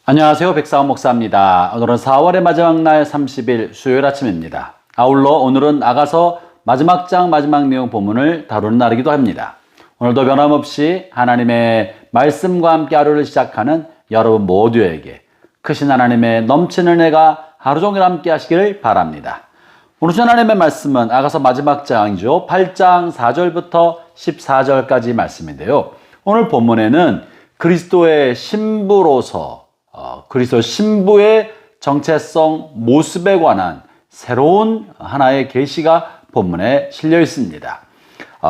안녕하세요. 백사원 목사입니다. 오늘은 4월의 마지막 날 30일 수요일 아침입니다. 아울러 오늘은 아가서 마지막 장 마지막 내용 본문을 다루는 날이기도 합니다. 오늘도 변함없이 하나님의 말씀과 함께 하루를 시작하는 여러분 모두에게 크신 하나님의 넘치는 은혜가 하루 종일 함께 하시기를 바랍니다. 오늘 하나님의 말씀은 아가서 마지막 장이죠. 8장 4절부터 14절까지 말씀인데요. 오늘 본문에는 그리스도의 신부로서 그리스도 신부의 정체성 모습에 관한 새로운 하나의 계시가 본문에 실려 있습니다.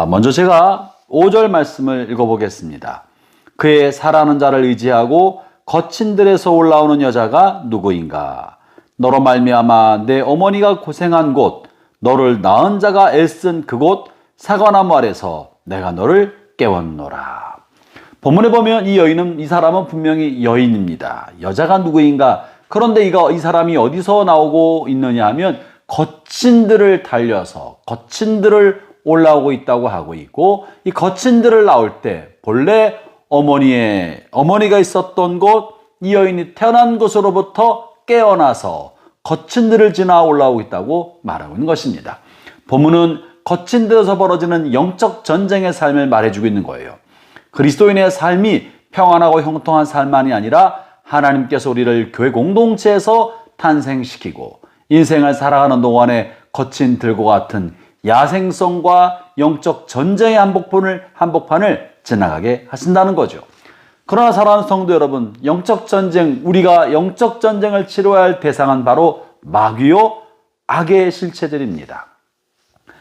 먼저 제가 5절 말씀을 읽어보겠습니다. 그의 사랑하는 자를 의지하고 거친 들에서 올라오는 여자가 누구인가? 너로 말미암아 내 어머니가 고생한 곳, 너를 낳은 자가 애쓴 그곳 사과나무 아래서 내가 너를 깨웠노라. 본문에 보면 이 사람은 분명히 여인입니다. 여자가 누구인가? 그런데 이 사람이 어디서 나오고 있느냐 하면 거친 들을 달려서 거친 들을 올라오고 있다고 하고 있고, 이 거친 들을 나올 때 본래 어머니가 있었던 곳, 이 여인이 태어난 곳으로부터 깨어나서 거친 들을 지나 올라오고 있다고 말하고 있는 것입니다. 본문은 거친 들에서 벌어지는 영적 전쟁의 삶을 말해주고 있는 거예요. 그리스도인의 삶이 평안하고 형통한 삶만이 아니라 하나님께서 우리를 교회 공동체에서 탄생시키고 인생을 살아가는 동안에 거친 들과 같은 야생성과 영적 전쟁의 한복판을 지나가게 하신다는 거죠. 그러나 사랑하는 성도 여러분, 우리가 영적 전쟁을 치러야 할 대상은 바로 마귀요 악의 실체들입니다.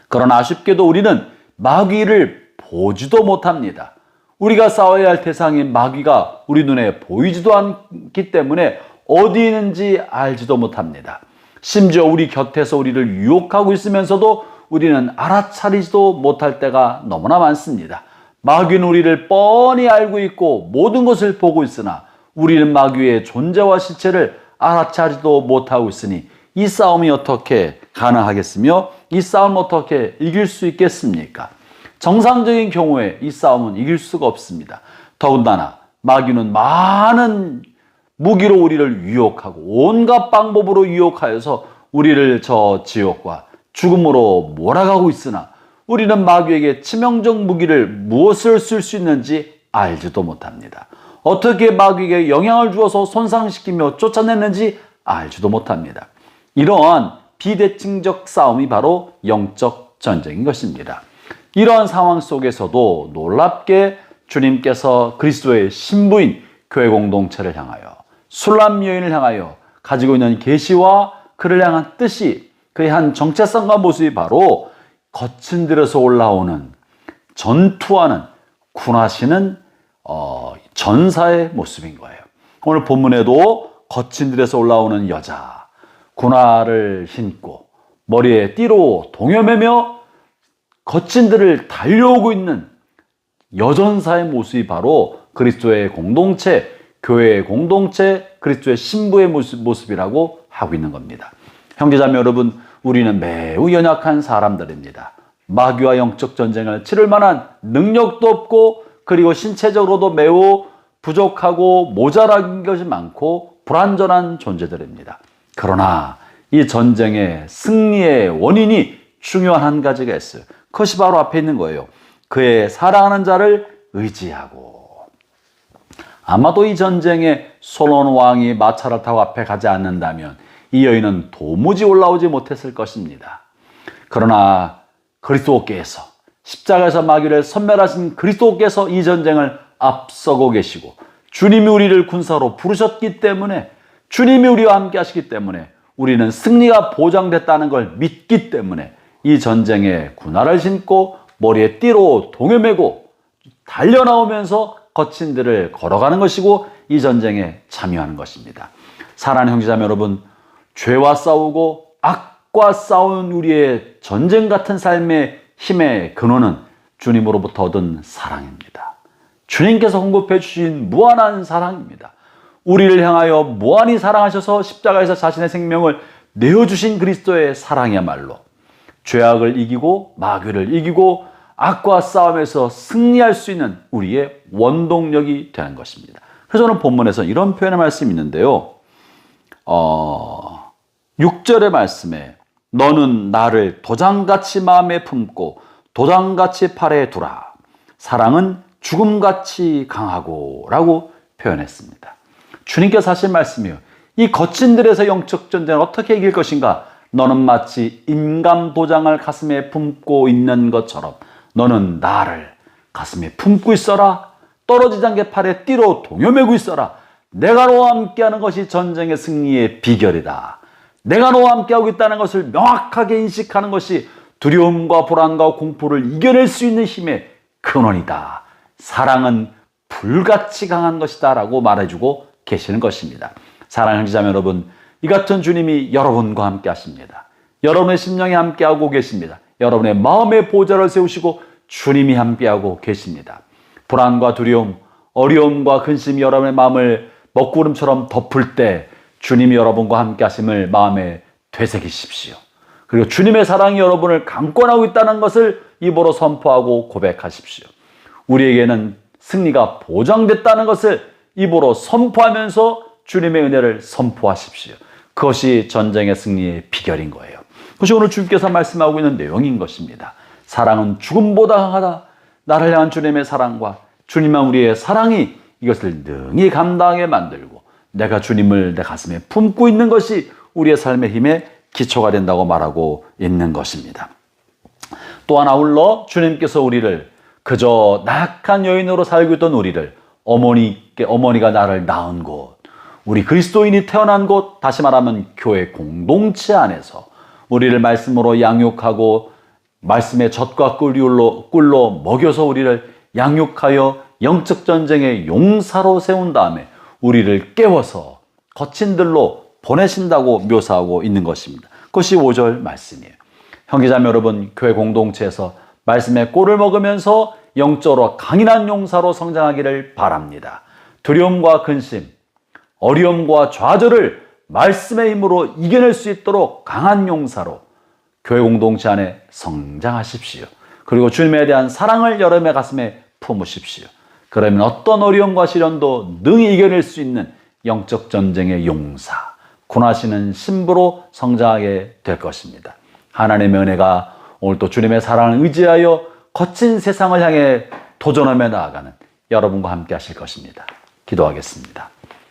그러나 아쉽게도 우리는 마귀를 보지도 못합니다. 우리가 싸워야 할 대상인 마귀가 우리 눈에 보이지도 않기 때문에 어디 있는지 알지도 못합니다. 심지어 우리 곁에서 우리를 유혹하고 있으면서도 우리는 알아차리지도 못할 때가 너무나 많습니다. 마귀는 우리를 뻔히 알고 있고 모든 것을 보고 있으나 우리는 마귀의 존재와 실체를 알아차리지도 못하고 있으니 이 싸움이 어떻게 가능하겠으며 이 싸움을 어떻게 이길 수 있겠습니까? 정상적인 경우에 이 싸움은 이길 수가 없습니다. 더군다나 마귀는 많은 무기로 우리를 유혹하고 온갖 방법으로 유혹하여서 우리를 저 지옥과 죽음으로 몰아가고 있으나 우리는 마귀에게 치명적 무기를 무엇을 쓸 수 있는지 알지도 못합니다. 어떻게 마귀에게 영향을 주어서 손상시키며 쫓아냈는지 알지도 못합니다. 이러한 비대칭적 싸움이 바로 영적 전쟁인 것입니다. 이러한 상황 속에서도 놀랍게 주님께서 그리스도의 신부인 교회 공동체를 향하여 술람 여인을 향하여 가지고 있는 계시와 그를 향한 뜻이, 그의 한 정체성과 모습이 바로 거친 들에서 올라오는 전투하는 군하시는 전사의 모습인 거예요. 오늘 본문에도 거친 들에서 올라오는 여자, 군화를 신고 머리에 띠로 동여매며 거친 들을 달려오고 있는 여전사의 모습이 바로 그리스도의 공동체, 교회의 공동체, 그리스도의 신부의 모습이라고 하고 있는 겁니다. 형제자매 여러분, 우리는 매우 연약한 사람들입니다. 마귀와 영적 전쟁을 치를 만한 능력도 없고, 그리고 신체적으로도 매우 부족하고 모자란 것이 많고 불완전한 존재들입니다. 그러나 이 전쟁의 승리의 원인이 중요한 한 가지가 있어요. 그것이 바로 앞에 있는 거예요. 그의 사랑하는 자를 의지하고. 아마도 이 전쟁에 솔로몬 왕이 마차를 타고 앞에 가지 않는다면 이 여인은 도무지 올라오지 못했을 것입니다. 그러나 그리스도께서 십자가에서 마귀를 섬멸하신 그리스도께서 이 전쟁을 앞서고 계시고 주님이 우리를 군사로 부르셨기 때문에, 주님이 우리와 함께 하시기 때문에 우리는 승리가 보장됐다는 걸 믿기 때문에 이 전쟁에 군화를 신고 머리에 띠로 동여매고 달려나오면서 거친 들을 걸어가는 것이고 이 전쟁에 참여하는 것입니다. 사랑하는 형제자매 여러분, 죄와 싸우고 악과 싸운 우리의 전쟁 같은 삶의 힘의 근원은 주님으로부터 얻은 사랑입니다. 주님께서 공급해 주신 무한한 사랑입니다. 우리를 향하여 무한히 사랑하셔서 십자가에서 자신의 생명을 내어주신 그리스도의 사랑이야말로 죄악을 이기고 마귀를 이기고 악과 싸움에서 승리할 수 있는 우리의 원동력이 되는 것입니다. 그래서 오늘 본문에서 이런 표현의 말씀이 있는데요. 6절의 말씀에 너는 나를 도장같이 마음에 품고 도장같이 팔에 두라. 사랑은 죽음같이 강하고 라고 표현했습니다. 주님께서 하신 말씀이요. 이 거친 들에서 영적 전쟁을 어떻게 이길 것인가? 너는 마치 인감 도장을 가슴에 품고 있는 것처럼 너는 나를 가슴에 품고 있어라. 떨어지지 않게 팔에 띠로 동여매고 있어라. 내가 너와 함께하는 것이 전쟁의 승리의 비결이다. 내가 너와 함께하고 있다는 것을 명확하게 인식하는 것이 두려움과 불안과 공포를 이겨낼 수 있는 힘의 근원이다. 사랑은 불같이 강한 것이다 라고 말해주고 계시는 것입니다. 사랑하는 지자매 여러분, 이 같은 주님이 여러분과 함께 하십니다. 여러분의 심령에 함께하고 계십니다. 여러분의 마음의 보좌를 세우시고 주님이 함께하고 계십니다. 불안과 두려움, 어려움과 근심이 여러분의 마음을 먹구름처럼 덮을 때 주님이 여러분과 함께 하심을 마음에 되새기십시오. 그리고 주님의 사랑이 여러분을 강권하고 있다는 것을 입으로 선포하고 고백하십시오. 우리에게는 승리가 보장됐다는 것을 입으로 선포하면서 주님의 은혜를 선포하십시오. 그것이 전쟁의 승리의 비결인 거예요. 그것이 오늘 주님께서 말씀하고 있는 내용인 것입니다. 사랑은 죽음보다 강하다. 나를 향한 주님의 사랑과 주님만 우리의 사랑이 이것을 능히 감당하게 만들고 내가 주님을 내 가슴에 품고 있는 것이 우리의 삶의 힘의 기초가 된다고 말하고 있는 것입니다. 또한 아울러 주님께서 우리를 그저 나약한 여인으로 살고 있던 우리를 어머니가 나를 낳은 곳, 우리 그리스도인이 태어난 곳, 다시 말하면 교회 공동체 안에서 우리를 말씀으로 양육하고 말씀의 젖과 꿀로 먹여서 우리를 양육하여 영적 전쟁의 용사로 세운 다음에 우리를 깨워서 거친 들로 보내신다고 묘사하고 있는 것입니다. 그것이 5절 말씀이에요. 형제자매 여러분, 교회 공동체에서 말씀의 꿀을 먹으면서 영적으로 강인한 용사로 성장하기를 바랍니다. 두려움과 근심, 어려움과 좌절을 말씀의 힘으로 이겨낼 수 있도록 강한 용사로 교회 공동체 안에 성장하십시오. 그리고 주님에 대한 사랑을 여러분의 가슴에 품으십시오. 그러면 어떤 어려움과 시련도 능히 이겨낼 수 있는 영적 전쟁의 용사, 군하시는 신부로 성장하게 될 것입니다. 하나님의 은혜가 오늘 또 주님의 사랑을 의지하여 거친 세상을 향해 도전하며 나아가는 여러분과 함께 하실 것입니다. 기도하겠습니다.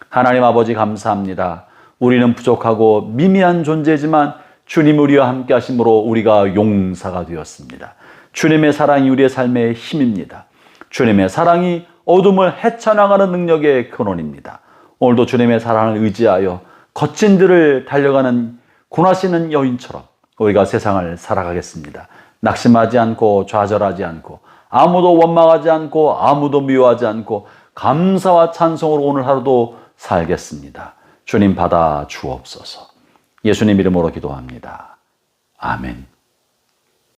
하나님 아버지 감사합니다. 우리는 부족하고 미미한 존재지만 주님 우리와 함께 하심으로 우리가 용사가 되었습니다. 주님의 사랑이 우리의 삶의 힘입니다. 주님의 사랑이 어둠을 헤쳐나가는 능력의 근원입니다. 오늘도 주님의 사랑을 의지하여 거친 들을 달려가는 군하시는 여인처럼 우리가 세상을 살아가겠습니다. 낙심하지 않고 좌절하지 않고 아무도 원망하지 않고 아무도 미워하지 않고 감사와 찬송으로 오늘 하루도 살겠습니다. 주님 받아 주옵소서. 예수님 이름으로 기도합니다. 아멘.